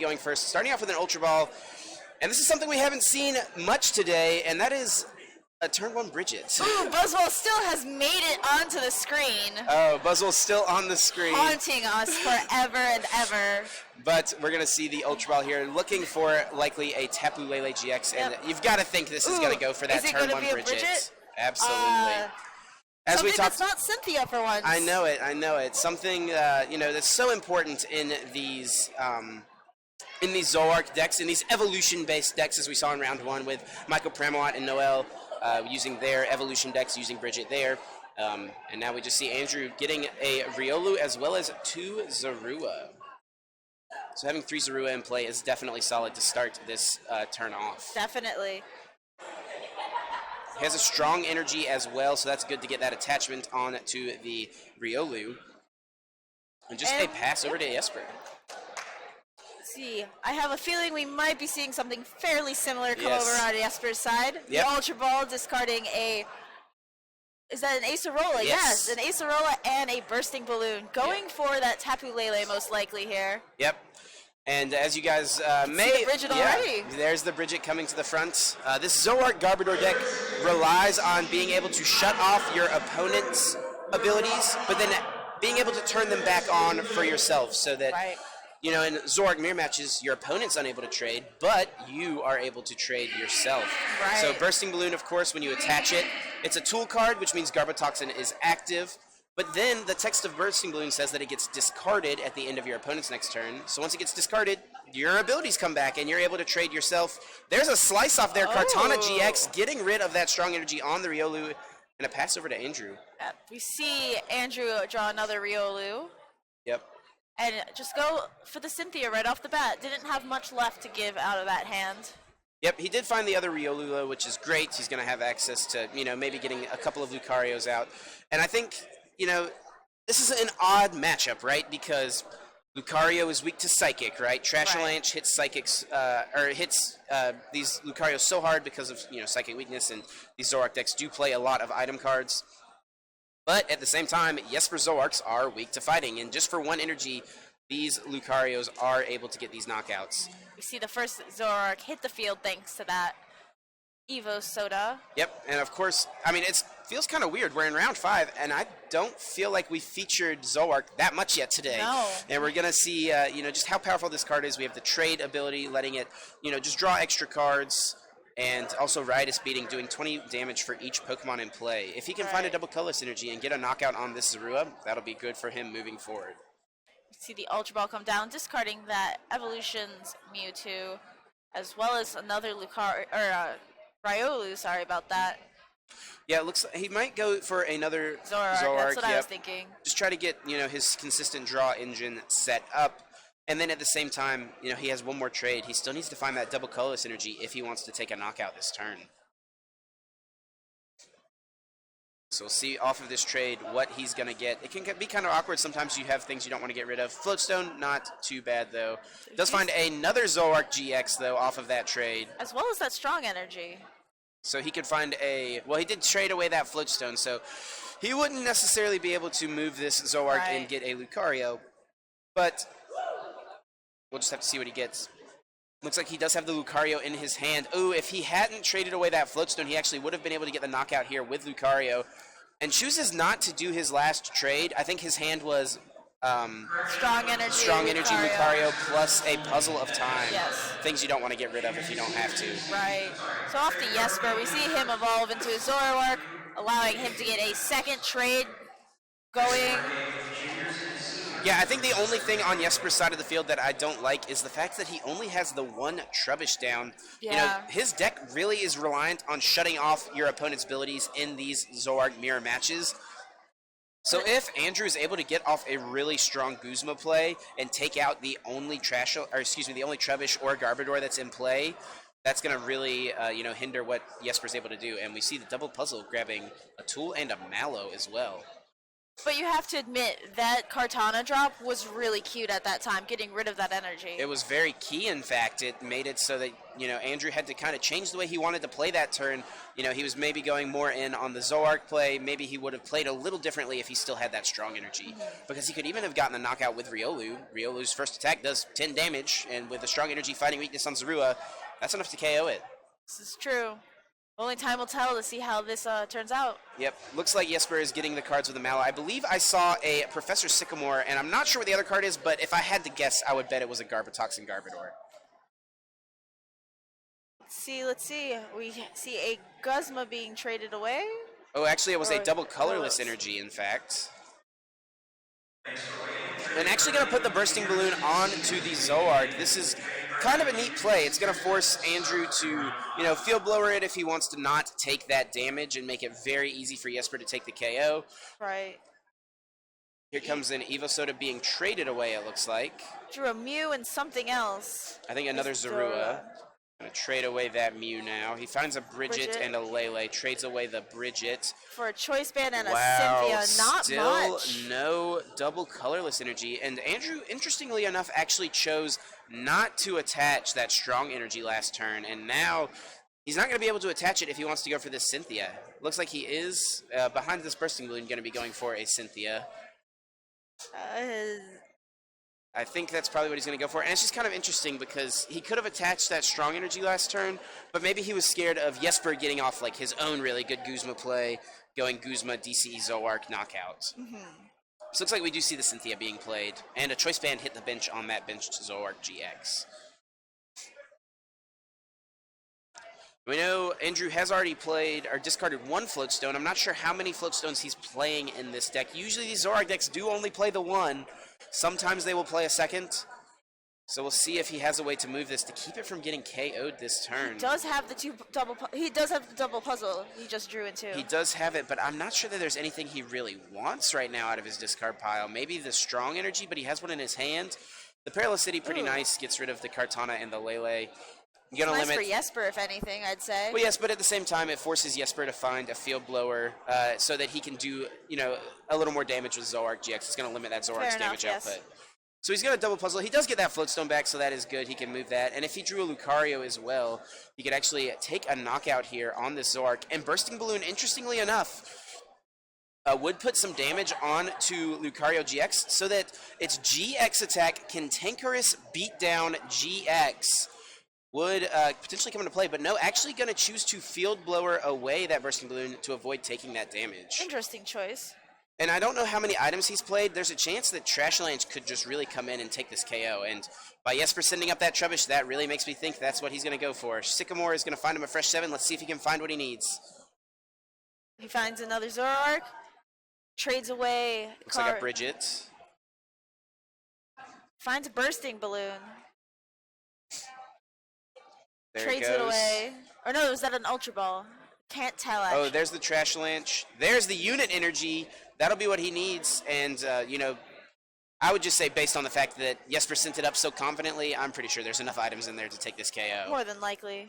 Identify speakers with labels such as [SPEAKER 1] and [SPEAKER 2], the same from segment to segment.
[SPEAKER 1] going first, starting off with an Ultra Ball. And this is something we haven't seen much today, and that is a turn 1 Bridget.
[SPEAKER 2] Ooh, Buzzwell still has made it onto the screen.
[SPEAKER 1] Oh, Buzzwell's still on the screen.
[SPEAKER 2] Haunting us forever and ever.
[SPEAKER 1] But we're going to see the Ultra Ball here, looking for likely a Tapu Lele GX. And you've got to think this is going to go for that turn 1 Bridget. Absolutely. As
[SPEAKER 2] something
[SPEAKER 1] we talked,
[SPEAKER 2] that's not Cynthia for once.
[SPEAKER 1] I know it. Something, that's so important in these Zoroark decks, in these evolution-based decks, as we saw in round 1 with Michael Pramawat and Noel using their evolution decks, using Bridget there. And now we just see Andrew getting a Riolu as well as 2 Zorua. So having 3 Zorua in play is definitely solid to start this turn off.
[SPEAKER 2] Definitely.
[SPEAKER 1] He has a strong energy as well, so that's good to get that attachment on to the Riolu. And just a pass over to Jesper.
[SPEAKER 2] See, I have a feeling we might be seeing something fairly similar come over on Jesper's side. The Ultra Ball discarding a... Is that an Acerola? Yes, an Acerola and a Bursting Balloon. Going for that Tapu Lele most likely here.
[SPEAKER 1] Yep. And as you guys may...
[SPEAKER 2] See the Bridget already.
[SPEAKER 1] There's the Bridget coming to the front. This Zoroark Garbodor deck relies on being able to shut off your opponent's abilities, but then being able to turn them back on for yourself so that...
[SPEAKER 2] Right.
[SPEAKER 1] You know, in Zoroark mirror matches, your opponent's unable to trade, but you are able to trade yourself.
[SPEAKER 2] Right.
[SPEAKER 1] So Bursting Balloon, of course, when you attach it, it's a tool card, which means Garbotoxin is active. But then the text of Bursting Balloon says that it gets discarded at the end of your opponent's next turn. So once it gets discarded, your abilities come back, and you're able to trade yourself. There's a slice off there. Kartana GX getting rid of that strong energy on the Riolu, and a pass over to Andrew.
[SPEAKER 2] We see Andrew draw another Riolu.
[SPEAKER 1] Yep.
[SPEAKER 2] And just go for the Cynthia right off the bat. Didn't have much left to give out of that hand.
[SPEAKER 1] Yep, he did find the other Riolu, which is great. He's going to have access to, maybe getting a couple of Lucarios out. And I think, this is an odd matchup, right? Because Lucario is weak to Psychic, right? Trash Avalanche hits Psychics, hits these Lucarios so hard because of, Psychic weakness, and these Zoroark decks do play a lot of item cards. But at the same time, Jesper Zoroarks are weak to fighting, and just for 1 energy, these Lucarios are able to get these knockouts.
[SPEAKER 2] We see the first Zoroark hit the field thanks to that Evo Soda. Yep,
[SPEAKER 1] and of course, it feels kind of weird. We're in round 5, and I don't feel like we featured Zoroark that much yet today.
[SPEAKER 2] No.
[SPEAKER 1] And we're going to see, just how powerful this card is. We have the trade ability, letting it, just draw extra cards. And also Riot Speeding, doing 20 damage for each Pokemon in play. If he can find a double color synergy and get a knockout on this Zorua, that'll be good for him moving forward.
[SPEAKER 2] See the Ultra Ball come down, discarding that Evolution's Mewtwo, as well as another Riolu, sorry about that.
[SPEAKER 1] Yeah, it looks like he might go for another Zoroark.
[SPEAKER 2] That's what I was thinking.
[SPEAKER 1] Just try to get, his consistent draw engine set up. And then at the same time, he has 1 more trade. He still needs to find that double colorless energy if he wants to take a knockout this turn. So we'll see off of this trade what he's going to get. It can be kind of awkward. Sometimes you have things you don't want to get rid of. Floatstone, not too bad, though. Does find another Zoroark GX, though, off of that trade.
[SPEAKER 2] As well as that strong energy.
[SPEAKER 1] So he could find well, he did trade away that Floatstone, so he wouldn't necessarily be able to move this Zoroark and get a Lucario. But we'll just have to see what he gets. Looks like he does have the Lucario in his hand. Ooh, if he hadn't traded away that Floatstone, he actually would have been able to get the knockout here with Lucario. And chooses not to do his last trade. I think his hand was
[SPEAKER 2] Strong energy
[SPEAKER 1] Lucario plus a Puzzle of Time.
[SPEAKER 2] Yes.
[SPEAKER 1] Things you don't want to get rid of if you don't have to.
[SPEAKER 2] Right. So off to Jesper, we see him evolve into a Zoroark, allowing him to get a second trade going.
[SPEAKER 1] Yeah, I think the only thing on Jesper's side of the field that I don't like is the fact that he only has the 1 Trubbish down.
[SPEAKER 2] Yeah.
[SPEAKER 1] His deck really is reliant on shutting off your opponent's abilities in these Zoroark mirror matches. So if Andrew is able to get off a really strong Guzma play and take out the only the only Trubbish or Garbodor that's in play, that's going to really, hinder what Jesper's able to do. And we see the double puzzle grabbing a Tool and a Mallow as well.
[SPEAKER 2] But you have to admit that Kartana drop was really cute at that time, getting rid of that energy.
[SPEAKER 1] It was very key, in fact. It made it so that, Andrew had to kind of change the way he wanted to play that turn. He was maybe going more in on the Zoroark play. Maybe he would have played a little differently if he still had that strong energy. Because he could even have gotten the knockout with Riolu. Riolu's first attack does 10 damage, and with the strong energy fighting weakness on Zorua, that's enough to KO it.
[SPEAKER 2] This is true. Only time will tell to see how this turns out.
[SPEAKER 1] Yep. Looks like Jesper is getting the cards with the Mallow. I believe I saw a Professor Sycamore, and I'm not sure what the other card is, but if I had to guess, I would bet it was a Garbatox Garbodor.
[SPEAKER 2] Let's see. We see a Guzma being traded away.
[SPEAKER 1] Oh, actually, it was a double colorless energy, in fact. And actually going to put the Bursting Balloon onto the Zoroark. This is kind of a neat play. It's going to force Andrew to, Field Blower it if he wants to not take that damage and make it very easy for Jesper to take the KO.
[SPEAKER 2] Right.
[SPEAKER 1] Here comes an Evo Soda being traded away, it looks like.
[SPEAKER 2] Drew a Mew and something else.
[SPEAKER 1] I think another Zorua. Going to trade away that Mew now. He finds a Bridget and a Lele. Trades away the Bridget.
[SPEAKER 2] For a Choice Band and a Cynthia. Not
[SPEAKER 1] still
[SPEAKER 2] much.
[SPEAKER 1] No double colorless energy. And Andrew, interestingly enough, actually chose not to attach that strong energy last turn. And now he's not going to be able to attach it if he wants to go for this Cynthia. Looks like he is, behind this Bursting Balloon, going to be going for a Cynthia. I think that's probably what he's going to go for. And it's just kind of interesting because he could have attached that strong energy last turn, but maybe he was scared of Jesper getting off like his own really good Guzma play, going Guzma, DCE, Zoroark, knockout. So it looks like we do see the Cynthia being played, and a Choice Band hit the bench on that benched Zoroark GX. We know Andrew has already played or discarded one Floatstone. I'm not sure how many Floatstones he's playing in this deck. Usually these Zoroark decks do only play the one. Sometimes they will play a second. So we'll see if he has a way to move this to keep it from getting KO'd this turn.
[SPEAKER 2] He does have the double puzzle he just drew into.
[SPEAKER 1] He does have it, but I'm not sure that there's anything he really wants right now out of his discard pile. Maybe the strong energy, but he has one in his hand. The Perilous City, pretty nice. Gets rid of the Kartana and the Lele.
[SPEAKER 2] Gonna nice for Jesper, if anything, I'd say.
[SPEAKER 1] Well, yes, but at the same time, it forces Jesper to find a Field Blower so that he can do, a little more damage with Zoroark GX. It's going to limit that Zoroark's damage output. So he's going to double puzzle. He does get that Floatstone back, so that is good. He can move that. And if he drew a Lucario as well, he could actually take a knockout here on this Zoroark. And Bursting Balloon, interestingly enough, would put some damage on to Lucario GX so that its GX attack, Cantankerous Beatdown GX, would potentially come into play, but no, actually going to choose to Field Blower away that Bursting Balloon to avoid taking that damage.
[SPEAKER 2] Interesting choice.
[SPEAKER 1] And I don't know how many items he's played. There's a chance that Trashlange could just really come in and take this KO, and by Jesper sending up that Trubbish, that really makes me think that's what he's going to go for. Sycamore is going to find him a fresh 7. Let's see if he can find what he needs.
[SPEAKER 2] He finds another Zoroark, trades away.
[SPEAKER 1] Looks like a Bridget.
[SPEAKER 2] Finds a Bursting Balloon.
[SPEAKER 1] There
[SPEAKER 2] trades it away. Or no, was that an Ultra Ball? Can't tell, actually.
[SPEAKER 1] Oh, there's the Trashlanche. There's the unit energy. That'll be what he needs. And, I would just say based on the fact that Jesper sent it up so confidently, I'm pretty sure there's enough items in there to take this KO.
[SPEAKER 2] More than likely.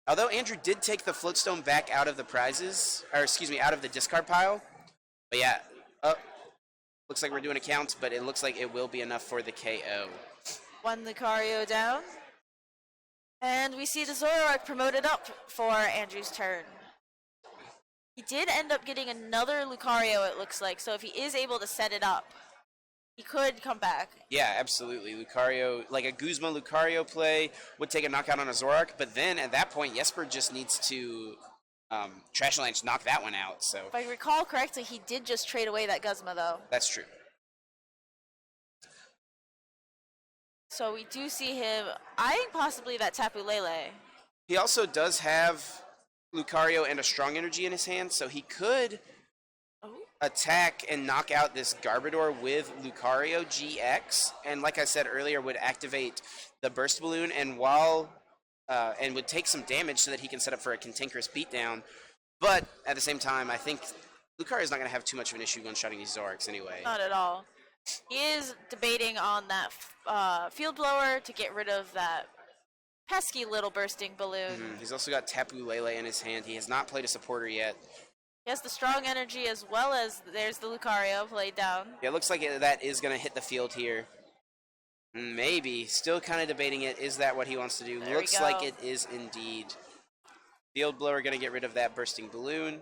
[SPEAKER 1] Although Andrew did take the Floatstone back out of the prizes, or excuse me, out of the discard pile. But yeah, looks like we're doing a count, but it looks like it will be enough for the KO.
[SPEAKER 2] One Lucario down. And we see the Zoroark promoted up for Andrew's turn. He did end up getting another Lucario, it looks like. So if he is able to set it up, he could come back.
[SPEAKER 1] Yeah, absolutely. Lucario, like a Guzma Lucario play, would take a knockout on a Zoroark. But then at that point, Jesper just needs to Trashlanche knock that one out. So
[SPEAKER 2] if I recall correctly, he did just trade away that Guzma, though.
[SPEAKER 1] That's true.
[SPEAKER 2] So we do see him eyeing possibly that Tapu Lele.
[SPEAKER 1] He also does have Lucario and a strong energy in his hand, so he could attack and knock out this Garbodor with Lucario GX, and like I said earlier, would activate the Burst Balloon, and and would take some damage so that he can set up for a Cantankerous Beatdown. But at the same time, I think Lucario's not going to have too much of an issue one-shotting these Zoroarks anyway.
[SPEAKER 2] Not at all. He is debating on that Field Blower to get rid of that pesky little Bursting Balloon.
[SPEAKER 1] He's also got Tapu Lele in his hand. He has not played a supporter yet.
[SPEAKER 2] He has the strong energy as well as there's the Lucario played down.
[SPEAKER 1] Yeah, it looks like that is going to hit the field here. Maybe. Still kind of debating it. Is that what he wants to do?
[SPEAKER 2] There
[SPEAKER 1] Looks like it is indeed. Field blower going to get rid of that bursting balloon.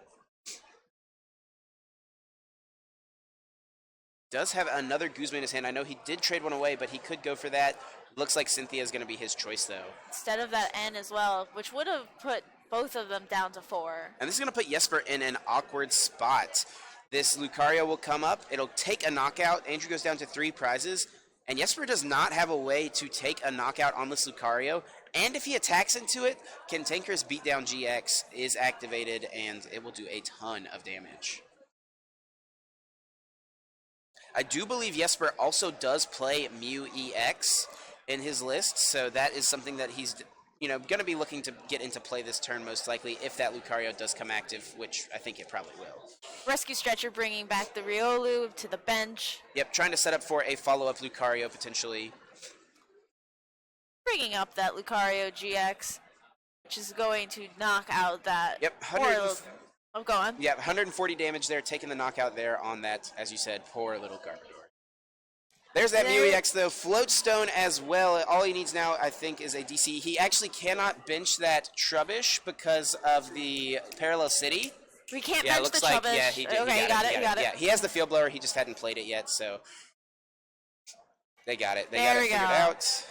[SPEAKER 1] Does have another Guzma in his hand. I know he did trade one away, but he could go for that. Looks like Cynthia is going to be his choice, though.
[SPEAKER 2] Instead of that N as well, which would have put both of them down to 4.
[SPEAKER 1] And this is going to put Jesper in an awkward spot. This Lucario will come up. It'll take a knockout. Andrew goes down to 3 prizes. And Jesper does not have a way to take a knockout on this Lucario. And if he attacks into it, Cantankerous Beatdown GX is activated, and it will do a ton of damage. I do believe Jesper also does play Mew EX in his list, so that is something that he's going to be looking to get into play this turn most likely if that Lucario does come active, which I think it probably will.
[SPEAKER 2] Rescue Stretcher bringing back the Riolu to the bench.
[SPEAKER 1] Yep, trying to set up for a follow-up Lucario potentially.
[SPEAKER 2] Bringing up that Lucario GX, which is going to knock out that.
[SPEAKER 1] Yep,
[SPEAKER 2] go on.
[SPEAKER 1] Yeah, 140 damage there, taking the knockout there on that, as you said, poor little Garbodor. There's that Mew EX, though. Floatstone as well. All he needs now, I think, is a DC. He actually cannot bench that Trubbish because of the Parallel City.
[SPEAKER 2] We can't bench the Trubbish.
[SPEAKER 1] Yeah, he did.
[SPEAKER 2] Okay,
[SPEAKER 1] he
[SPEAKER 2] got it.
[SPEAKER 1] Yeah, he has the Field Blower. He just hadn't played it yet, so they got it. They got it figured out.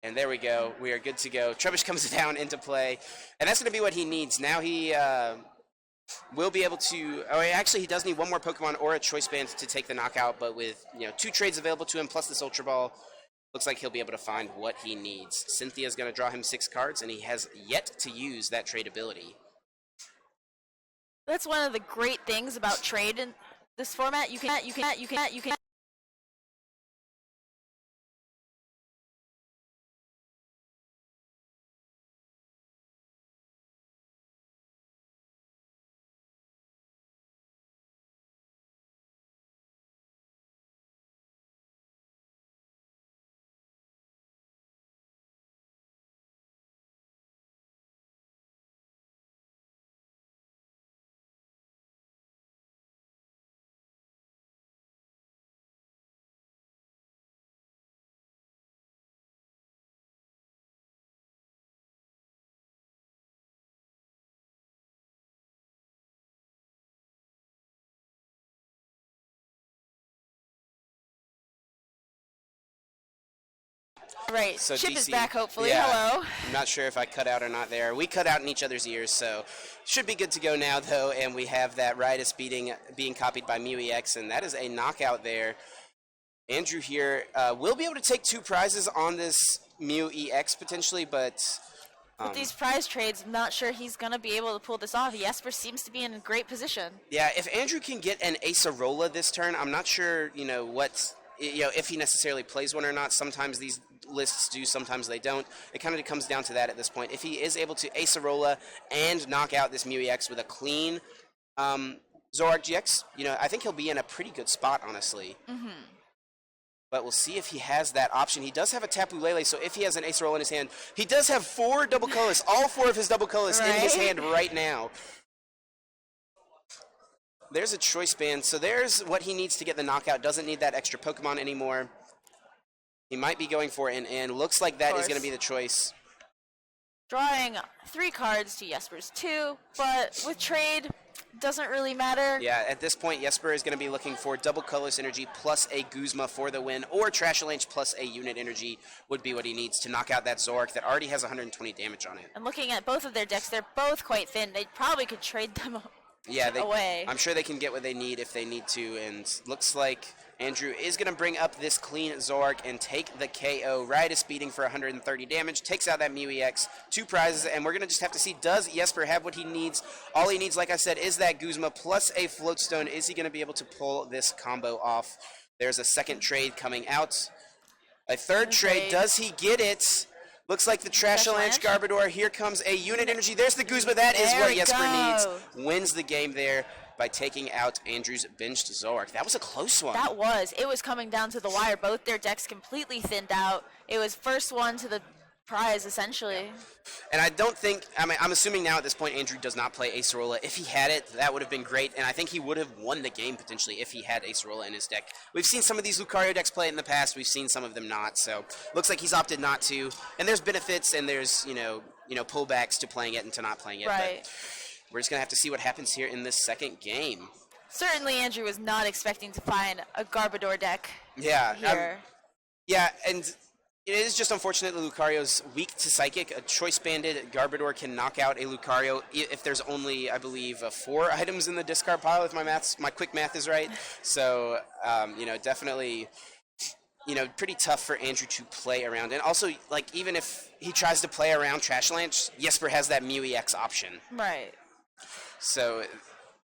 [SPEAKER 1] And there we go. We are good to go. Trubbish comes down into play, and that's going to be what he needs. Now he will be able to. Oh, actually, he does need one more Pokemon or a Choice Band to take the knockout. But with 2 trades available to him plus this Ultra Ball, looks like he'll be able to find what he needs. Cynthia's going to draw him 6 cards, and he has yet to use that trade ability.
[SPEAKER 2] That's one of the great things about trade in this format. You can. Right.
[SPEAKER 1] So
[SPEAKER 2] Chip
[SPEAKER 1] DC,
[SPEAKER 2] is back, hopefully.
[SPEAKER 1] Yeah,
[SPEAKER 2] Hello.
[SPEAKER 1] I'm not sure if I cut out or not there. We cut out in each other's ears, so should be good to go now, though. And we have that Riotous being copied by Mew EX, and that is a knockout there. Andrew here will be able to take 2 prizes on this Mew EX potentially, but
[SPEAKER 2] with these prize trades, I'm not sure he's going to be able to pull this off. Jesper seems to be in a great position.
[SPEAKER 1] Yeah, if Andrew can get an Acerola this turn, I'm not sure, if he necessarily plays one or not. Sometimes these lists do, sometimes they don't. It kind of comes down to that at this point. If he is able to Acerola and knock out this Mew EX with a clean Zoroark GX, I think he'll be in a pretty good spot, honestly.
[SPEAKER 2] Mm-hmm.
[SPEAKER 1] But we'll see if he has that option. He does have a Tapu Lele, so if he has an Acerola in his hand, he does have 4 double colorless, all 4 of his double colorless in his hand right now. There's a Choice Band, so there's what he needs to get the knockout. Doesn't need that extra Pokemon anymore. He might be going for it, and looks like that is going to be the choice.
[SPEAKER 2] Drawing 3 cards to Jesper's 2, but with trade, doesn't really matter.
[SPEAKER 1] Yeah, at this point, Jesper is going to be looking for double colorless energy plus a Guzma for the win, or Trashalanche plus a unit energy would be what he needs to knock out that Zoroark that already has 120 damage on it.
[SPEAKER 2] And looking at both of their decks, they're both quite thin. They probably could trade them away.
[SPEAKER 1] I'm sure they can get what they need if they need to, and looks like Andrew is going to bring up this clean Zoroark and take the KO. Riotous Beating for 130 damage, takes out that Mew EX, 2 prizes, and we're going to just have to see, does Jesper have what he needs? All he needs, like I said, is that Guzma plus a Floatstone. Is he going to be able to pull this combo off? There's a second trade coming out. A third trade, does he get it? Looks like the Trashalanche Garbodor. Here comes a unit energy. There's the Guzma. That is what Jesper needs. Wins the game there by taking out Andrew's benched Zoroark. That was a close one.
[SPEAKER 2] That was. It was coming down to the wire. Both their decks completely thinned out. It was first one to the prize, essentially.
[SPEAKER 1] And I don't think, I mean, I'm assuming now at this point Andrew does not play Acerola. If he had it, that would have been great, and I think he would have won the game potentially if he had Acerola in his deck. We've seen some of these Lucario decks play it in the past, we've seen some of them not, so looks like he's opted not to. And there's benefits and there's, pullbacks to playing it and to not playing it.
[SPEAKER 2] Right.
[SPEAKER 1] But we're just going to have to see what happens here in this second game.
[SPEAKER 2] Certainly Andrew was not expecting to find a Garbodor deck
[SPEAKER 1] here. Yeah, and it is just unfortunate that Lucario's weak to Psychic. A Choice-banded Garbodor can knock out a Lucario if there's only, I believe, 4 items in the discard pile, if my quick math is right. So, definitely, pretty tough for Andrew to play around. And also, even if he tries to play around Trash Lance, Jesper has that Mew EX option.
[SPEAKER 2] Right.
[SPEAKER 1] So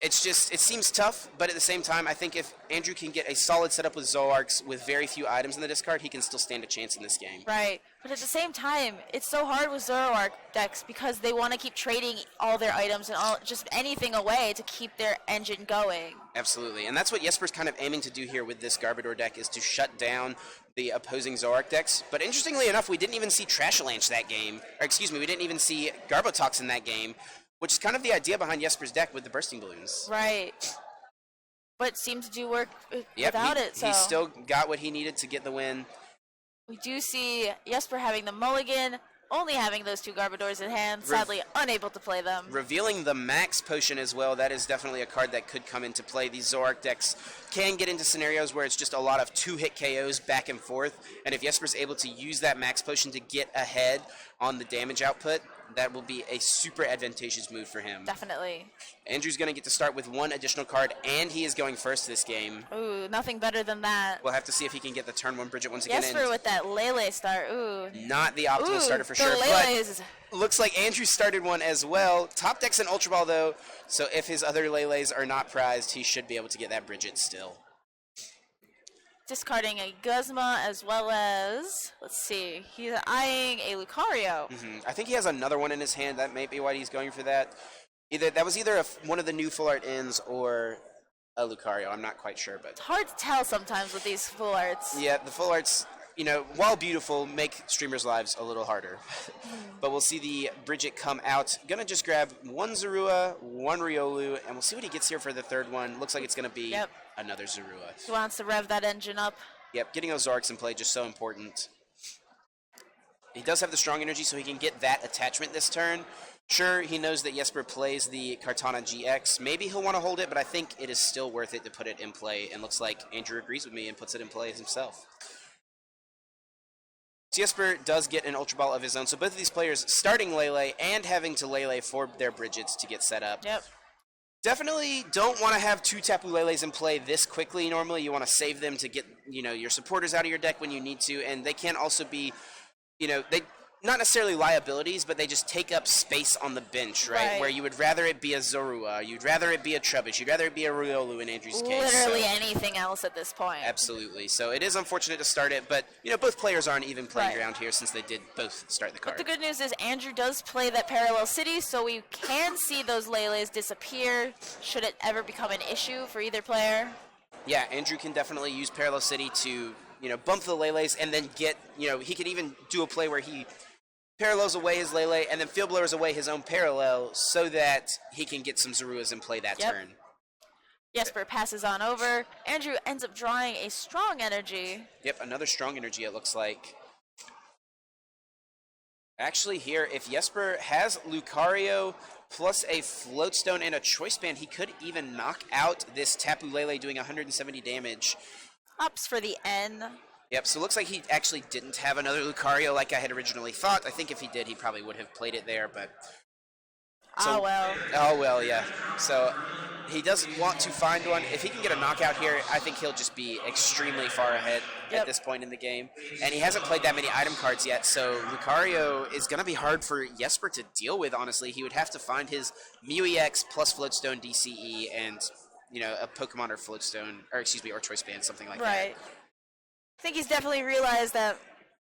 [SPEAKER 1] it seems tough, but at the same time, I think if Andrew can get a solid setup with Zoroarks with very few items in the discard, he can still stand a chance in this game.
[SPEAKER 2] Right, but at the same time, it's so hard with Zoroark decks because they want to keep trading all their items and just anything away to keep their engine going.
[SPEAKER 1] Absolutely, and that's what Jesper's kind of aiming to do here with this Garbodor deck, is to shut down the opposing Zoroark decks. But interestingly enough, we didn't even see Trashalanche that game, we didn't even see Garbotox in that game, which is kind of the idea behind Jesper's deck with the Bursting Balloons.
[SPEAKER 2] Right. But seemed to do work without it. So
[SPEAKER 1] he still got what he needed to get the win.
[SPEAKER 2] We do see Jesper having the mulligan, only having those 2 Garbodors in hand, sadly unable to play them.
[SPEAKER 1] Revealing the Max Potion as well, that is definitely a card that could come into play. These Zoroark decks can get into scenarios where it's just a lot of 2-hit KOs back and forth, and if Jesper's able to use that Max Potion to get ahead on the damage output, that will be a super advantageous move for him.
[SPEAKER 2] Definitely.
[SPEAKER 1] Andrew's going to get to start with 1 additional card, and he is going first this game.
[SPEAKER 2] Ooh, nothing better than that.
[SPEAKER 1] We'll have to see if he can get the turn 1 Bridget once again.
[SPEAKER 2] Jesper with that Lele start. Ooh.
[SPEAKER 1] Not the optimal starter for sure,
[SPEAKER 2] Lele's.
[SPEAKER 1] but looks like Andrew started one as well. Top deck's an Ultra Ball, though, so if his other Leles are not prized, he should be able to get that Bridget still.
[SPEAKER 2] Discarding a Guzma as well as, let's see, he's eyeing a Lucario.
[SPEAKER 1] I think he has another one in his hand. That may be why he's going for that. That was either one of the new full art ends or a Lucario. I'm not quite sure, but
[SPEAKER 2] it's hard to tell sometimes with these full arts.
[SPEAKER 1] Yeah, the full arts, while beautiful, make streamers' lives a little harder. But we'll see the Bridget come out. Gonna just grab 1 Zorua, 1 Riolu, and we'll see what he gets here for the third one. Looks like it's gonna be another Zorua.
[SPEAKER 2] He wants to rev that engine up.
[SPEAKER 1] Yep, getting those Zoroarks in play just so important. He does have the strong energy, so he can get that attachment this turn. Sure, he knows that Jesper plays the Kartana GX. Maybe he'll want to hold it, but I think it is still worth it to put it in play, and looks like Andrew agrees with me and puts it in play himself. Jesper does get an Ultra Ball of his own, so both of these players starting Lele and having to Lele for their Bridgets to get set up.
[SPEAKER 2] Yep.
[SPEAKER 1] Definitely don't want to have 2 Tapu Leles in play this quickly. Normally you want to save them to get, your supporters out of your deck when you need to, and they can also be, they not necessarily liabilities, but they just take up space on the bench, right? Where you would rather it be a Zorua, you'd rather it be a Trubbish, you'd rather it be a Riolu in Andrew's case.
[SPEAKER 2] Literally anything else at this point.
[SPEAKER 1] Absolutely. So it is unfortunate to start it, but, both players are on even playing ground here since they did both start the card.
[SPEAKER 2] But the good news is Andrew does play that Parallel City, so we can see those Leles disappear should it ever become an issue for either player.
[SPEAKER 1] Yeah, Andrew can definitely use Parallel City to, bump the Leles and then get, he could even do a play where he parallels away his Lele and then field blowers away his own parallel so that he can get some Zoruas and play that turn.
[SPEAKER 2] Jesper passes on over. Andrew ends up drawing a strong energy.
[SPEAKER 1] Yep, another strong energy it looks like. Actually here, if Jesper has Lucario plus a Floatstone and a Choice Band, he could even knock out this Tapu Lele doing 170 damage.
[SPEAKER 2] Ups for the N.
[SPEAKER 1] Yep, so it looks like he actually didn't have another Lucario like I had originally thought. I think if he did, he probably would have played it there, but...
[SPEAKER 2] So, well.
[SPEAKER 1] Oh, well, yeah. So he doesn't want to find one. If he can get a knockout here, I think he'll just be extremely far ahead at this point in the game. And he hasn't played that many item cards yet, so Lucario is going to be hard for Jesper to deal with, honestly. He would have to find his Mew EX plus Floatstone DCE and, a Pokemon or Floatstone, or Choice Band, something like that.
[SPEAKER 2] Right. I think he's definitely realized that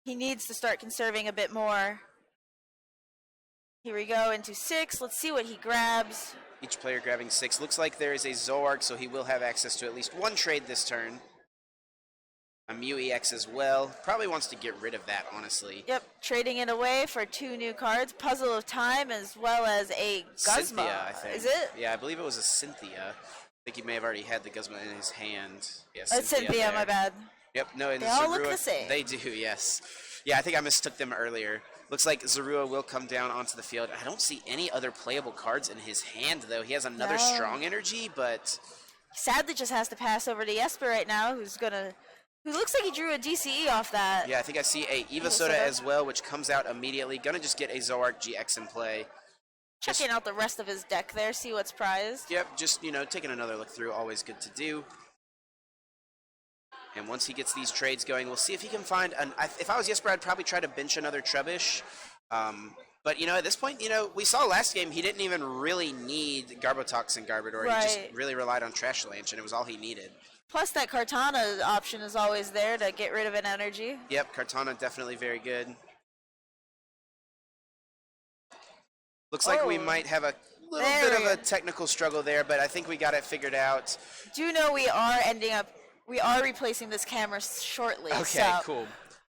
[SPEAKER 2] he needs to start conserving a bit more. Here we go into 6. Let's see what he grabs.
[SPEAKER 1] Each player grabbing 6. Looks like there is a Zoroark, so he will have access to at least one trade this turn. A Mew EX as well. Probably wants to get rid of that, honestly.
[SPEAKER 2] Yep, trading it away for 2 new cards, Puzzle of Time, as well as a Guzma.
[SPEAKER 1] Cynthia, I think.
[SPEAKER 2] Is it?
[SPEAKER 1] Yeah, I believe it was a Cynthia. I think he may have already had the Guzma in his hand. Yes,
[SPEAKER 2] It's Cynthia, my bad.
[SPEAKER 1] Yep, no, and
[SPEAKER 2] They all
[SPEAKER 1] Zorua,
[SPEAKER 2] look the same.
[SPEAKER 1] They do, yes. Yeah, I think I mistook them earlier. Looks like Zorua will come down onto the field. I don't see any other playable cards in his hand, though. He has another strong energy, but...
[SPEAKER 2] Sadly just has to pass over to Jesper right now, who looks like he drew a DCE off that.
[SPEAKER 1] Yeah, I think I see a Eva Soda as well, which comes out immediately. Gonna just get a Zoroark GX in play.
[SPEAKER 2] Checking out the rest of his deck there, see what's prized.
[SPEAKER 1] Yep, just, taking another look through, always good to do. And once he gets these trades going, we'll see if he can find if I was Jesper, I'd probably try to bench another Trubbish. But, at this point, we saw last game he didn't even really need Garbotox and Garbodor. Right. He just really relied on Trashalanche, and it was all he needed.
[SPEAKER 2] Plus, that Kartana option is always there to get rid of an energy.
[SPEAKER 1] Yep, Kartana definitely very good. Looks like we might have a little bit of a technical struggle there, but I think we got it figured out.
[SPEAKER 2] Do know we are replacing this camera shortly.
[SPEAKER 1] Okay, cool.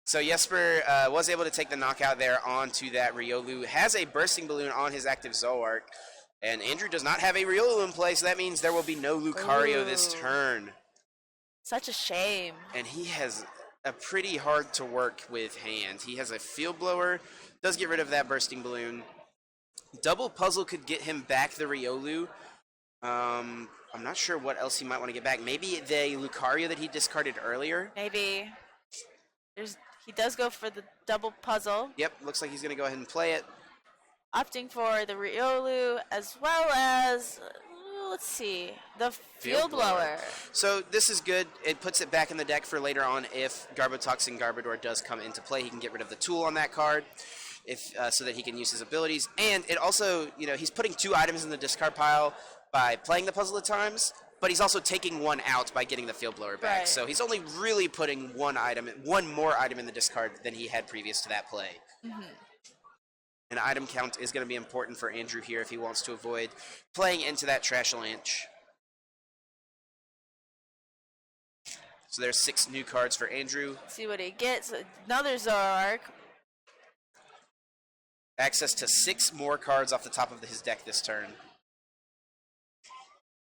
[SPEAKER 1] So Jesper was able to take the knockout there onto that Riolu. Has a bursting balloon on his active Zoroark. And Andrew does not have a Riolu in play, so that means there will be no Lucario this turn.
[SPEAKER 2] Such a shame.
[SPEAKER 1] And he has a pretty hard to work with hand. He has a Field Blower, does get rid of that bursting balloon. Double Puzzle could get him back the Riolu. I'm not sure what else he might want to get back. Maybe the Lucario that he discarded earlier.
[SPEAKER 2] Maybe. He does go for the double puzzle.
[SPEAKER 1] Yep, looks like he's going to go ahead and play it.
[SPEAKER 2] Opting for the Riolu as well as, let's see, the Field Blower.
[SPEAKER 1] So this is good. It puts it back in the deck for later on if Garbotox and Garbodor does come into play. He can get rid of the tool on that card so that he can use his abilities. And it also, he's putting 2 items in the discard pile by playing the puzzle at times. But he's also taking 1 out by getting the Field Blower back. Right. So he's only really putting 1 more item in the discard than he had previous to that play. Mm-hmm. An item count is going to be important for Andrew here if he wants to avoid playing into that Trashalanche. So there's 6 new cards for Andrew.
[SPEAKER 2] Let's see what he gets. Another Zoroark.
[SPEAKER 1] Access to 6 more cards off the top of his deck this turn.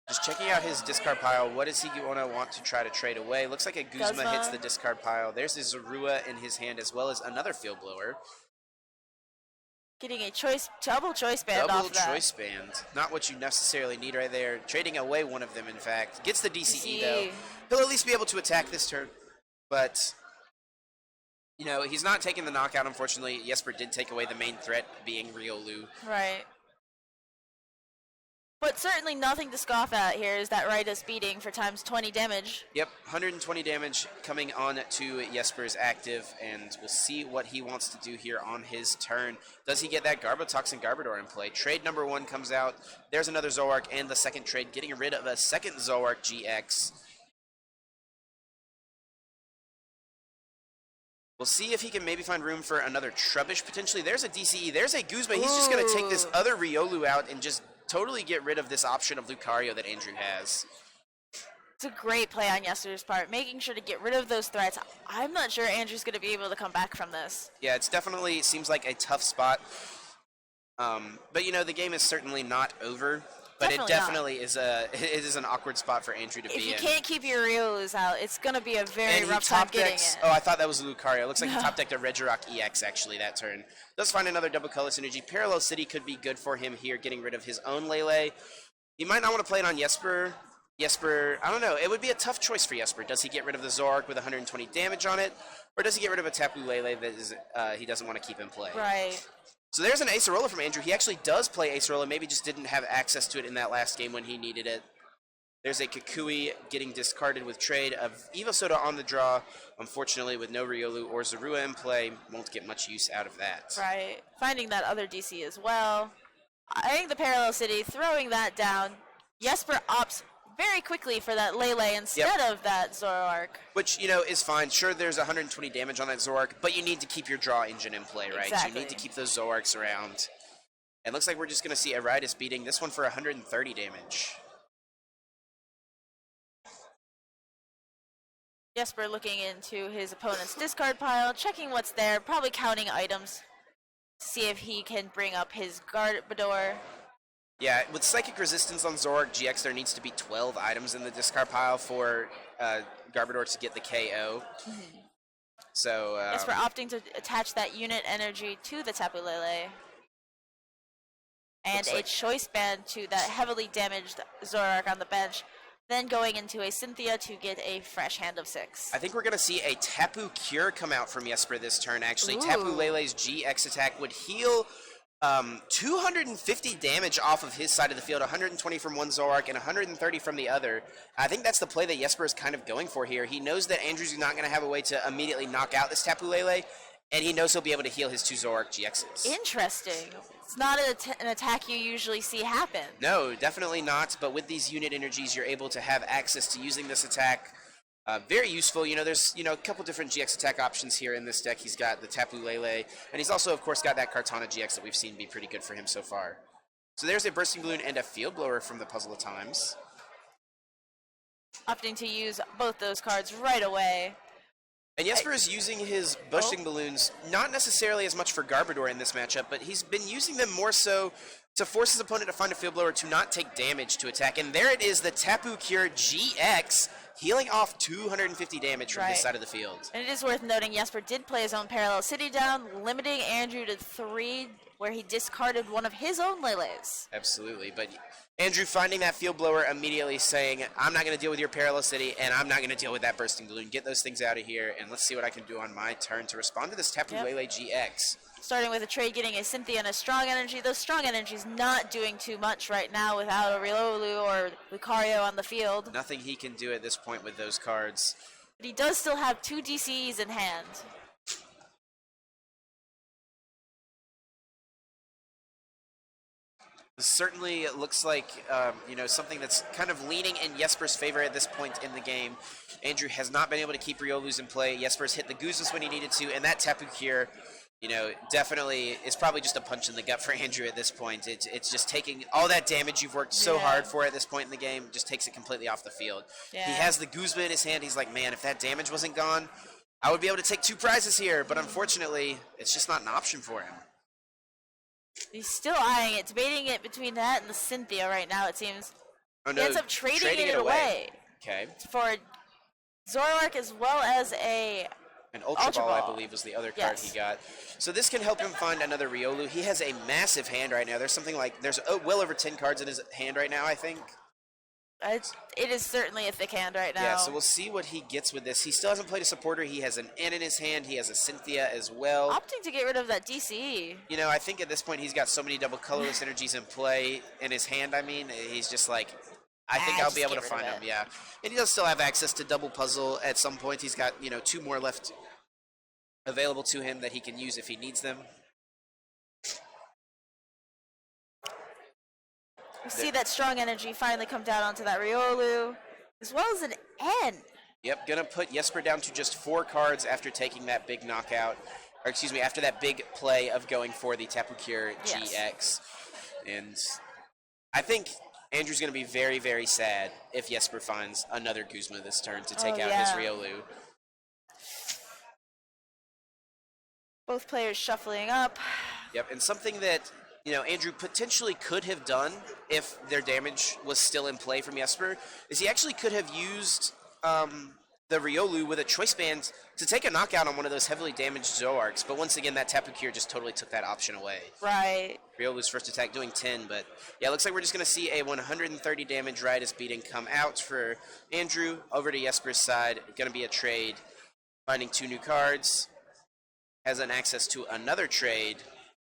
[SPEAKER 1] Just checking out his discard pile. What is he going to want to try to trade away? Looks like a Guzma hits the discard pile. There's his Zorua in his hand as well as another Field Blower.
[SPEAKER 2] Getting a double choice band off that.
[SPEAKER 1] Double choice band. Not what you necessarily need right there. Trading away one of them, in fact. Gets the DCE, though. He'll at least be able to attack this turn. But, he's not taking the knockout, unfortunately. Jesper did take away the main threat, being Riolu.
[SPEAKER 2] Right. But certainly nothing to scoff at here is that Raida's beating for times 20 damage.
[SPEAKER 1] Yep, 120 damage coming on to Jesper's active, and we'll see what he wants to do here on his turn. Does he get that Garbotox and Garbodor in play? Trade number 1 comes out. There's another Zoroark, and the second trade, getting rid of a second Zoroark GX. We'll see if he can maybe find room for another Trubbish, potentially. There's a DCE. There's a Guzma. He's just going to take this other Riolu out and just totally get rid of this option of Lucario that Andrew has.
[SPEAKER 2] It's a great play on Jesper's part, making sure to get rid of those threats. I'm not sure Andrew's going to be able to come back from this.
[SPEAKER 1] Yeah, it's definitely seems like a tough spot. But, the game is certainly not over. But it definitely is an awkward spot for Andrew to be in.
[SPEAKER 2] If you can't keep your Riolus out, it's going to be a very rough time getting it.
[SPEAKER 1] Oh, I thought that was a Lucario. Looks like he top decked a Regirock EX, actually, that turn. Does find another double color synergy. Parallel City could be good for him here, getting rid of his own Lele. He might not want to play it on Jesper. Jesper, I don't know. It would be a tough choice for Jesper. Does he get rid of the Zoroark with 120 damage on it? Or does he get rid of a Tapu Lele that he doesn't want to keep in play?
[SPEAKER 2] Right.
[SPEAKER 1] So there's an Acerola from Andrew. He actually does play Acerola, maybe just didn't have access to it in that last game when he needed it. There's a Kukui getting discarded with trade of Evosoda on the draw. Unfortunately, with no Riolu or Zorua in play, won't get much use out of that.
[SPEAKER 2] Right. Finding that other DC as well. I think the Parallel City, throwing that down. Jesper opts very quickly for that Lele instead of that Zoroark.
[SPEAKER 1] Which, is fine. Sure, there's 120 damage on that Zoroark, but you need to keep your draw engine in play, right?
[SPEAKER 2] Exactly.
[SPEAKER 1] You need to keep those Zoroarks around. And looks like we're just going to see Aridas beating this one for 130 damage.
[SPEAKER 2] Jesper looking into his opponent's discard pile, checking what's there, probably counting items to see if he can bring up his Garbodor.
[SPEAKER 1] Yeah, with Psychic Resistance on Zoroark GX, there needs to be 12 items in the discard pile for Garbodor to get the KO.
[SPEAKER 2] Mm-hmm.
[SPEAKER 1] So
[SPEAKER 2] Jesper opting to attach that unit energy to the Tapu Lele. And a choice band to that heavily damaged Zoroark on the bench. Then going into a Cynthia to get a fresh hand of 6.
[SPEAKER 1] I think we're going to see a Tapu Cure come out from Jesper this turn, actually.
[SPEAKER 2] Ooh.
[SPEAKER 1] Tapu Lele's GX attack would heal 250 damage off of his side of the field, 120 from one Zoroark and 130 from the other. I think that's the play that Jesper is kind of going for here. He knows that Andrew's not going to have a way to immediately knock out this Tapu Lele, and he knows he'll be able to heal his 2 Zoroark GXs.
[SPEAKER 2] Interesting. It's not an attack you usually see happen.
[SPEAKER 1] No, definitely not, but with these unit energies, you're able to have access to using this attack. Very useful. There's, a couple different GX attack options here in this deck. He's got the Tapu Lele, and he's also, of course, got that Kartana GX that we've seen be pretty good for him so far. So there's a Bursting Balloon and a Field Blower from the Puzzle of Times.
[SPEAKER 2] Opting to use both those cards right away.
[SPEAKER 1] And Jesper is using his Bursting Balloons not necessarily as much for Garbodor in this matchup, but he's been using them more so to force his opponent to find a Field Blower to not take damage to attack. And there it is, the Tapu Cure GX, healing off 250 damage from his side of the field.
[SPEAKER 2] And it is worth noting Jesper did play his own Parallel City down, limiting Andrew to 3, where he discarded one of his own Leles.
[SPEAKER 1] Absolutely, but Andrew finding that Field Blower, immediately saying, I'm not going to deal with your Parallel City, and I'm not going to deal with that Bursting Balloon. Get those things out of here, and let's see what I can do on my turn to respond to this Tapu Lele GX.
[SPEAKER 2] Starting with a trade, getting a Cynthia and a Strong Energy. Those Strong Energy's not doing too much right now without a Riolu or Lucario on the field.
[SPEAKER 1] Nothing he can do at this point with those cards.
[SPEAKER 2] But he does still have 2 DCs in hand.
[SPEAKER 1] This certainly looks like, something that's kind of leaning in Jesper's favor at this point in the game. Andrew has not been able to keep Riolus in play. Jesper's hit the Gooses when he needed to, and that Tapu Cure, definitely is probably just a punch in the gut for Andrew at this point. It's just taking all that damage you've worked so hard for at this point in the game, just takes it completely off the field. Yeah. He has the Guzma in his hand. He's like, man, if that damage wasn't gone, I would be able to take 2 prizes here. But unfortunately, it's just not an option for him.
[SPEAKER 2] He's still eyeing it, debating it between that and the Cynthia right now, it seems.
[SPEAKER 1] Oh, no,
[SPEAKER 2] he ends up trading it away.
[SPEAKER 1] Okay.
[SPEAKER 2] For Zoroark as well as
[SPEAKER 1] an Ultra Ball, I believe, was the other card he got. So this can help him find another Riolu. He has a massive hand right now. There's well over 10 cards in his hand right now, I think.
[SPEAKER 2] It is certainly a thick hand right now.
[SPEAKER 1] Yeah, so we'll see what he gets with this. He still hasn't played a supporter. He has an N in his hand. He has a Cynthia as well.
[SPEAKER 2] Opting to get rid of that DC.
[SPEAKER 1] I think at this point he's got so many double colorless energies in play in his hand. He's just like, I think I'll be able to find him. Yeah, and he does still have access to double puzzle at some point. He's got 2 more left available to him that he can use if he needs them.
[SPEAKER 2] We see that Strong Energy finally come down onto that Riolu, as well as an N.
[SPEAKER 1] Yep, gonna put Jesper down to just 4 cards after taking that big knockout, after that big play of going for the Tapu Cure GX. And I think Andrew's gonna be very, very sad if Jesper finds another Guzma this turn to take out his Riolu.
[SPEAKER 2] Both players shuffling up.
[SPEAKER 1] Yep, and something that Andrew potentially could have done if their damage was still in play from Jesper is he actually could have used the Riolu with a Choice Band to take a knockout on one of those heavily damaged Zoroarks, but once again, that Tapu Cure just totally took that option away.
[SPEAKER 2] Right.
[SPEAKER 1] Riolu's first attack doing 10, but yeah, it looks like we're just going to see a 130 damage Riotous Beating come out for Andrew. Over to Jesper's side, going to be a trade, finding 2 new cards, has an access to another trade.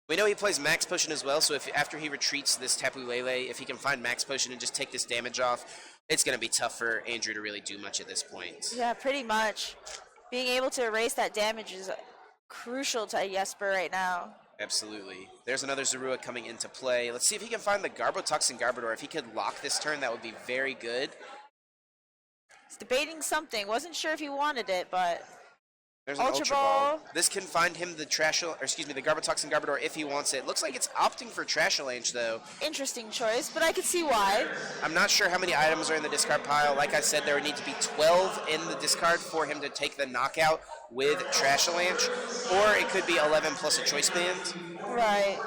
[SPEAKER 1] We know he plays Max Potion as well, so if after he retreats this Tapu Lele, if he can find Max Potion and just take this damage off, it's going to be tough for Andrew to really do much at this point.
[SPEAKER 2] Yeah, pretty much. Being able to erase that damage is crucial to Jesper right now.
[SPEAKER 1] Absolutely. There's another Zorua coming into play. Let's see if he can find the Garbotoxin Garbodor. If he could lock this turn, that would be very good.
[SPEAKER 2] He's debating something. Wasn't sure if he wanted it, but
[SPEAKER 1] There's an Ultra Ball. This can find him the Garbotoxin Garbodor if he wants it. Looks like it's opting for Trashalanche, though.
[SPEAKER 2] Interesting choice, but I could see why.
[SPEAKER 1] I'm not sure how many items are in the discard pile. Like I said, there would need to be 12 in the discard for him to take the knockout with Trashalanche, or it could be 11 plus a Choice Band.
[SPEAKER 2] Right.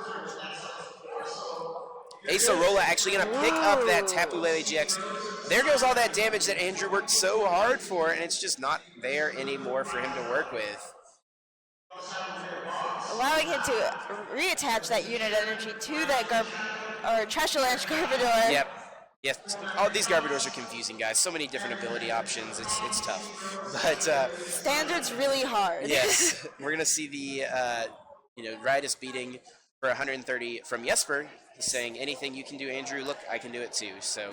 [SPEAKER 1] Acerola actually going to pick up that Tapu Lele GX. There goes all that damage that Andrew worked so hard for, and it's just not there anymore for him to work with.
[SPEAKER 2] Allowing him to reattach that unit energy to that Trashalanche Garbodor.
[SPEAKER 1] Yep. Yes. All these Garbodors are confusing, guys. So many different ability options. It's tough. But
[SPEAKER 2] Standard's really hard.
[SPEAKER 1] Yes. We're going to see the Riotous beating for 130 from Jesper. He's saying, anything you can do, Andrew, look, I can do it too. So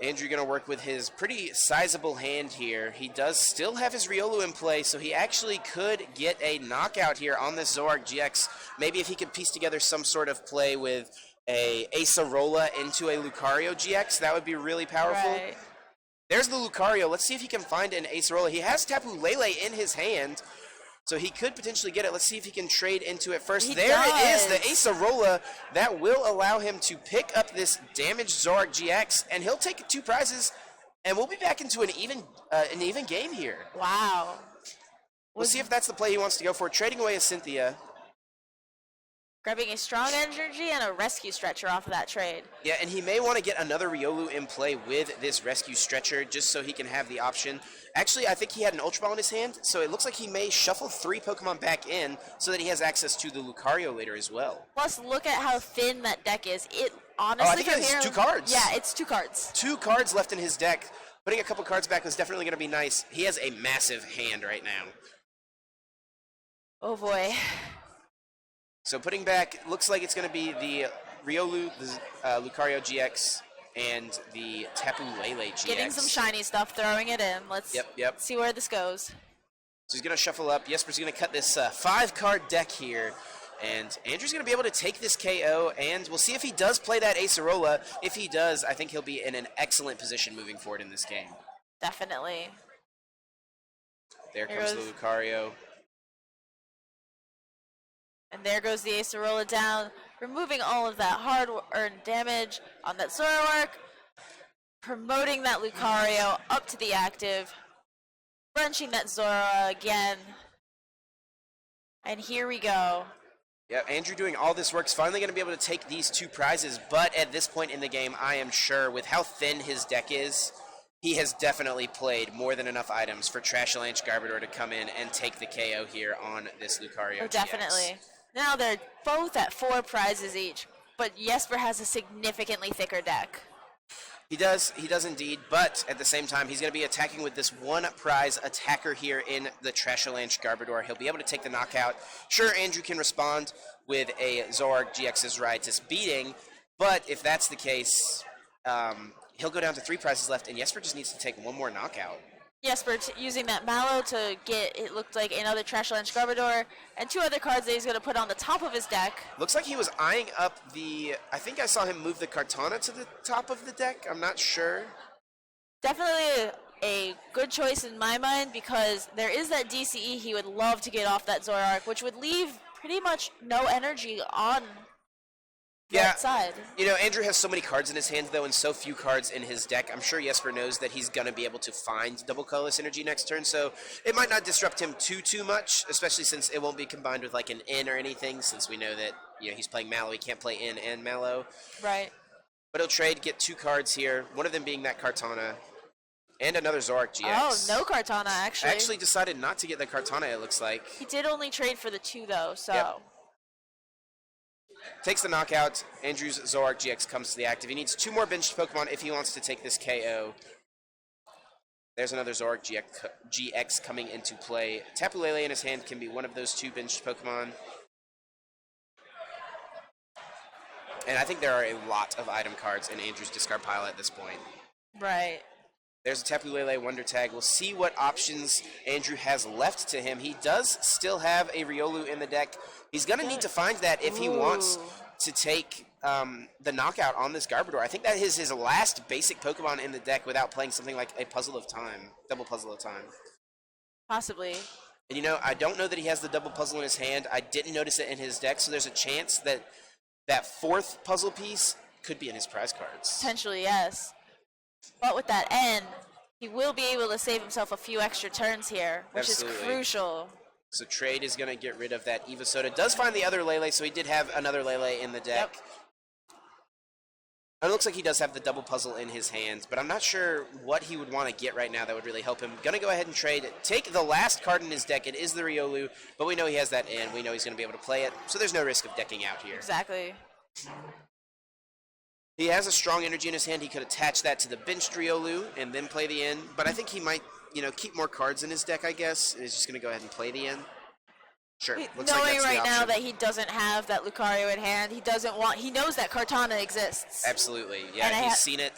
[SPEAKER 1] Andrew going to work with his pretty sizable hand here. He does still have his Riolu in play, so he actually could get a knockout here on this Zoroark GX. Maybe if he could piece together some sort of play with a Acerola into a Lucario GX, that would be really powerful.
[SPEAKER 2] Right.
[SPEAKER 1] There's the Lucario. Let's see if he can find an Acerola. He has Tapu Lele in his hand, so he could potentially get it. Let's see if he can trade into it first. It is, the Acerola. That will allow him to pick up this damaged Zoroark GX, and he'll take 2 prizes, and we'll be back into an even game here.
[SPEAKER 2] Wow.
[SPEAKER 1] We'll see if that's the play he wants to go for. Trading away a Cynthia.
[SPEAKER 2] Grabbing a strong energy and a rescue stretcher off of that trade.
[SPEAKER 1] Yeah, and he may want to get another Riolu in play with this rescue stretcher just so he can have the option. Actually, I think he had an Ultra Ball in his hand, so it looks like he may shuffle 3 Pokemon back in so that he has access to the Lucario later as well.
[SPEAKER 2] Plus, look at how thin that deck is. It honestly,
[SPEAKER 1] I think he has 2 cards.
[SPEAKER 2] Yeah, it's 2 cards.
[SPEAKER 1] 2 cards left in his deck. Putting a couple cards back was definitely going to be nice. He has a massive hand right now.
[SPEAKER 2] Oh boy.
[SPEAKER 1] So putting back, looks like it's going to be the Riolu, the Lucario GX, and the Tapu Lele GX.
[SPEAKER 2] Getting some shiny stuff, throwing it in. Let's see where this goes.
[SPEAKER 1] So he's going to shuffle up. Jesper's going to cut this 5-card deck here. And Andrew's going to be able to take this KO, and we'll see if he does play that Acerola. If he does, I think he'll be in an excellent position moving forward in this game.
[SPEAKER 2] Definitely.
[SPEAKER 1] There comes the Lucario.
[SPEAKER 2] And there goes the Acerola down, removing all of that hard-earned damage on that Zoroark, promoting that Lucario up to the active, brunching that Zora again. And here we go.
[SPEAKER 1] Yeah, Andrew doing all this work is finally going to be able to take these 2 prizes, but at this point in the game, I am sure with how thin his deck is, he has definitely played more than enough items for Trashalanche Garbodor to come in and take the KO here on this Lucario GX.
[SPEAKER 2] Definitely. Now they're both at 4 prizes each, but Jesper has a significantly thicker deck.
[SPEAKER 1] He does indeed, but at the same time, he's going to be attacking with this 1 prize attacker here in the Trashalanche Garbodor. He'll be able to take the knockout. Sure, Andrew can respond with a Zoroark GX's Riotous beating, but if that's the case, he'll go down to 3 prizes left, and Jesper just needs to take 1 more knockout.
[SPEAKER 2] Jesper using that Mallow to get, it looked like, another Trashalanche Garbodor, and 2 other cards that he's going to put on the top of his deck.
[SPEAKER 1] Looks like he was eyeing up I think I saw him move the Kartana to the top of the deck. I'm not sure.
[SPEAKER 2] Definitely a good choice in my mind, because there is that DCE he would love to get off that Zoroark, which would leave pretty much no energy on that side.
[SPEAKER 1] You know, Andrew has so many cards in his hand, though, and so few cards in his deck. I'm sure Jesper knows that he's going to be able to find double colorless energy next turn, so it might not disrupt him too much, especially since it won't be combined with, like, an in or anything, since we know that, he's playing Mallow. He can't play in and Mallow.
[SPEAKER 2] Right.
[SPEAKER 1] But he'll trade, get 2 cards here, one of them being that Kartana, and another Zoroark GX.
[SPEAKER 2] Oh, no Kartana, actually.
[SPEAKER 1] Actually decided not to get the Kartana, it looks like.
[SPEAKER 2] He did only trade for the 2, though, so...
[SPEAKER 1] Yep. Takes the knockout. Andrew's Zoroark GX comes to the active. He needs 2 more benched Pokemon if he wants to take this KO. There's another Zoroark GX coming into play. Tapu Lele in his hand can be one of those 2 benched Pokemon. And I think there are a lot of item cards in Andrew's discard pile at this point.
[SPEAKER 2] Right.
[SPEAKER 1] There's a Tapu Lele Wonder Tag. We'll see what options Andrew has left to him. He does still have a Riolu in the deck. He's going to need to find that if he wants to take the knockout on this Garbodor. I think that is his last basic Pokemon in the deck without playing something like a Puzzle of Time, Double Puzzle of Time.
[SPEAKER 2] Possibly.
[SPEAKER 1] And, you know, I don't know that he has the double puzzle in his hand. I didn't notice it in his deck, so there's a chance that that fourth puzzle piece could be in his prize cards.
[SPEAKER 2] Potentially, yes. But with that N, he will be able to save himself a few extra turns here, which
[SPEAKER 1] Absolutely.
[SPEAKER 2] is crucial.
[SPEAKER 1] So Trade is going to get rid of that Eva Soda. Does find the other Lele, so he did have another Lele in the deck.
[SPEAKER 2] Yep.
[SPEAKER 1] And it looks like he does have the double puzzle in his hands, but I'm not sure what he would want to get right now that would really help him. Going to go ahead and trade. Take the last card in his deck. It is the Riolu, but we know he has that in. We know he's going to be able to play it, so there's no risk of decking out here.
[SPEAKER 2] Exactly.
[SPEAKER 1] He has a strong energy in his hand. He could attach that to the benched Riolu and then play the in, but I think he might, you know, keep more cards in his deck, I guess, and he's just going to go ahead and play the in. Sure. Looks
[SPEAKER 2] Knowing
[SPEAKER 1] like that's
[SPEAKER 2] right
[SPEAKER 1] the
[SPEAKER 2] now
[SPEAKER 1] option.
[SPEAKER 2] that he doesn't have that Lucario in hand, he knows that Kartana exists.
[SPEAKER 1] Absolutely. Yeah,
[SPEAKER 2] And
[SPEAKER 1] he's seen it.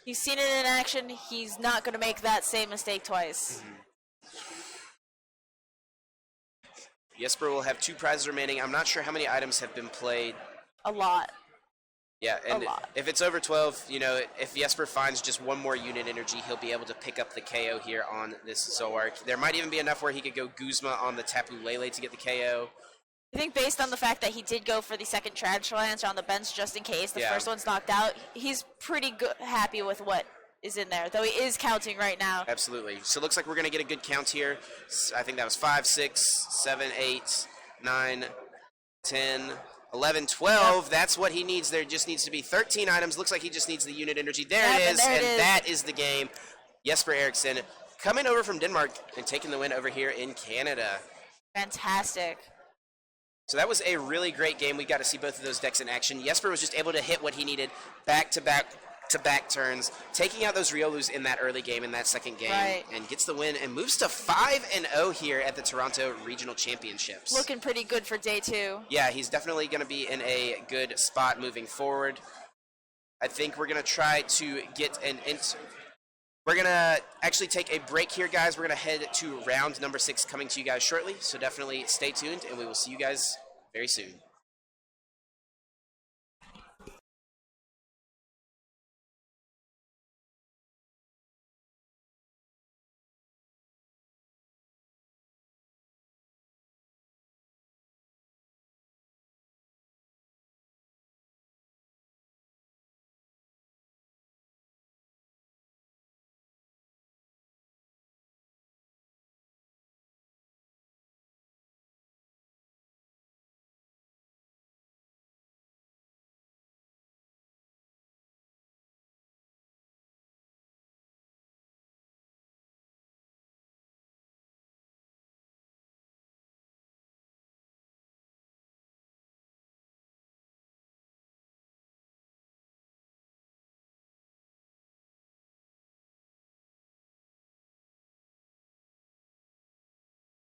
[SPEAKER 2] He's seen it in action. He's not going to make that same mistake twice.
[SPEAKER 1] Jesper will have 2 prizes remaining. I'm not sure how many items have been played.
[SPEAKER 2] A lot.
[SPEAKER 1] Yeah, and
[SPEAKER 2] A lot.
[SPEAKER 1] if it's over 12, you know, if Jesper finds just one more unit energy, he'll be able to pick up the KO here on this Zoroark. There might even be enough where he could go Guzma on the Tapu Lele to get the KO.
[SPEAKER 2] I think based on the fact that he did go for the second Trash Lance on the bench just in case the
[SPEAKER 1] Yeah.
[SPEAKER 2] first one's knocked out, he's pretty good, happy with what is in there, though he is counting right now.
[SPEAKER 1] Absolutely. So it looks like we're going to get a good count here. I think that was 5, 6, 7, 8, 9, 10, 11, 12. Yep. That's what he needs. There just needs to be 13 items. Looks like he just needs the unit energy. There it is, and that is the game. Jesper Eriksen coming over from Denmark and taking the win over here in Canada.
[SPEAKER 2] Fantastic.
[SPEAKER 1] So that was a really great game. We got to see both of those decks in action. Jesper was just able to hit what he needed back-to-back turns, taking out those Riolus in that early game, in that second game,
[SPEAKER 2] right,
[SPEAKER 1] and gets the win and moves to 5-0 here at the Toronto Regional Championships.
[SPEAKER 2] Looking pretty good for day 2.
[SPEAKER 1] Yeah, he's definitely going to be in a good spot moving forward. I think we're going to try to get we're going to actually take a break here, guys. We're going to head to round number 6 coming to you guys shortly, so definitely stay tuned, and we will see you guys very soon.